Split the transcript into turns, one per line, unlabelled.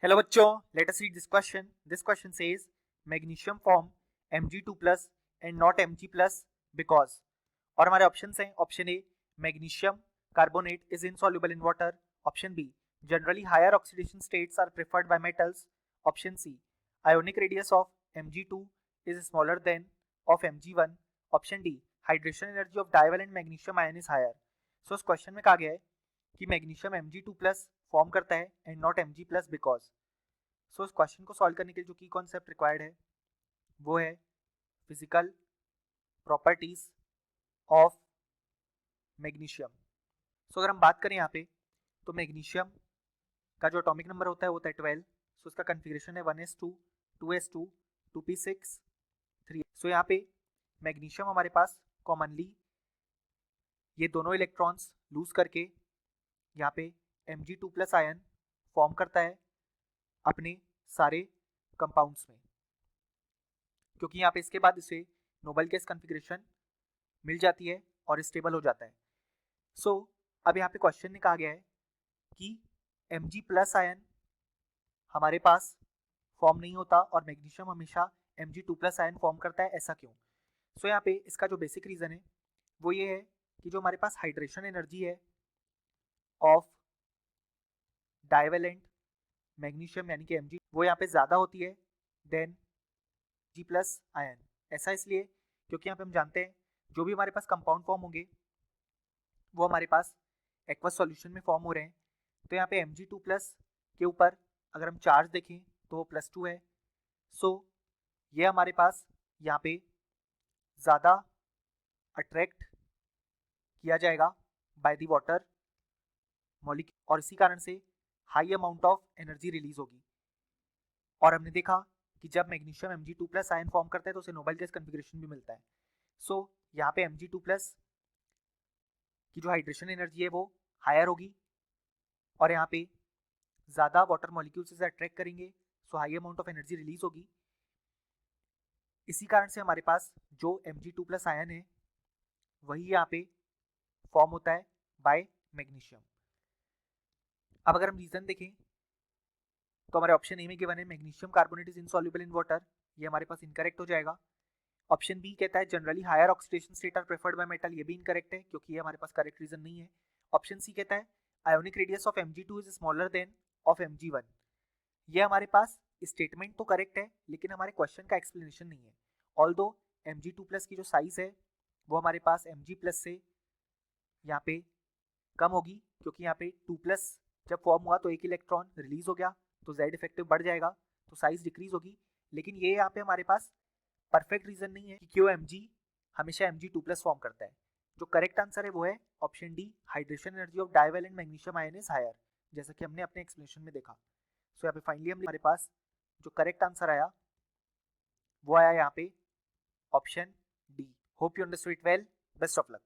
Hello बच्चों, let us read this question. This question says magnesium form Mg2 plus and not Mg plus because. और हमारे options हैं option A magnesium carbonate is insoluble in water, option B generally higher oxidation states are preferred by metals, option C ionic radius of Mg2 is smaller than of Mg1, option D hydration energy of divalent magnesium ion is higher. So इस question में कहा गया है कि magnesium Mg2 plus form करता है and not Mg plus because. So इस question को सॉल्व करने के लिए जो की कॉन्सेप्ट रिक्वायर्ड है वो है फिजिकल प्रॉपर्टीज ऑफ मैग्नीशियम. सो अगर हम बात करें यहाँ पे तो मैग्नीशियम का जो एटॉमिक नंबर होता है वो होता है 12. सो इसका कन्फिगरेशन है 1s2 2s2 2p6 3. सो यहाँ पे मैग्नीशियम हमारे पास कॉमनली ये दोनों इलेक्ट्रॉन्स लूज करके यहाँ पे Mg2 प्लस आयन फॉर्म करता है अपने सारे कंपाउंड्स में, क्योंकि यहाँ पे इसके बाद इसे नोबल गैस कॉन्फ़िगरेशन मिल जाती है और स्टेबल हो जाता है. सो अब यहाँ पे क्वेश्चन में कहा गया है कि Mg प्लस आयन हमारे पास फॉर्म नहीं होता और मैग्नीशियम हमेशा Mg2 प्लस आयन फॉर्म करता है, ऐसा क्यों? सो यहाँ पे इसका जो बेसिक रीज़न है वो ये है कि जो हमारे पास हाइड्रेशन एनर्जी है ऑफ डाइवेलेंट मैग्नीशियम यानी कि Mg वो यहाँ पे ज़्यादा होती है देन G प्लस आयन. ऐसा इसलिए क्योंकि यहाँ पे हम जानते हैं जो भी हमारे पास कंपाउंड फॉर्म होंगे वो हमारे पास एक्वस सॉल्यूशन में फॉर्म हो रहे हैं. तो यहाँ पे Mg2 प्लस के ऊपर अगर हम चार्ज देखें तो वो +2 है. सो ये हमारे पास यहाँ पे ज़्यादा अट्रैक्ट किया जाएगा बाय द वाटर मॉलिक्यूल और इसी कारण से high amount of energy release होगी. और हमने देखा कि जब magnesium Mg2 plus ion form करता है तो उसे नोबल गैस कॉन्फ़िगरेशन भी मिलता है. सो यहाँ पे Mg2 प्लस की जो हाइड्रेशन एनर्जी है वो हायर होगी और यहाँ पे ज़्यादा वाटर मॉलिक्यूल्स से अट्रैक्ट करेंगे, so high amount of energy release होगी. इसी कारण से हमारे पास जो Mg2 प्लस आयन है वही यहाँ पे फॉर्म होता है बाय मैग्नीशियम. अब अगर हम रीजन देखें तो हमारे ऑप्शन ए में गिवन है magnesium carbonate is insoluble in water, ये हमारे पास इनकरेक्ट हो जाएगा. ऑप्शन बी कहता है generally higher oxidation state are preferred by metal, ये भी इनकरेक्ट है क्योंकि ये हमारे पास करेक्ट रीजन नहीं है. ऑप्शन सी कहता है ionic radius of Mg2 is smaller than of Mg1, ये हमारे पास स्टेटमेंट तो करेक्ट है लेकिन हमारे क्वेश्चन का एक्सप्लेनेशन नहीं है. ऑल्दो Mg2 प्लस की जो साइज है वो हमारे पास Mg प्लस से यहाँ पे कम होगी क्योंकि यहाँ पे 2 प्लस जब फॉर्म हुआ तो एक इलेक्ट्रॉन रिलीज हो गया तो Z इफेक्टिव बढ़ जाएगा तो साइज डिक्रीज होगी. लेकिन ये यहाँ पे हमारे पास परफेक्ट रीजन नहीं है कि क्यों Mg हमेशा Mg2 प्लस फॉर्म करता है. जो करेक्ट आंसर है वो है option D hydration energy of divalent magnesium ion is higher, जैसा कि हमने अपने एक्सप्लेनेशन में देखा. सो यहाँ पे फाइनली हमारे पास जो करेक्ट आंसर आया वो आया यहाँ पे option D. Hope you understood it well. Best of luck.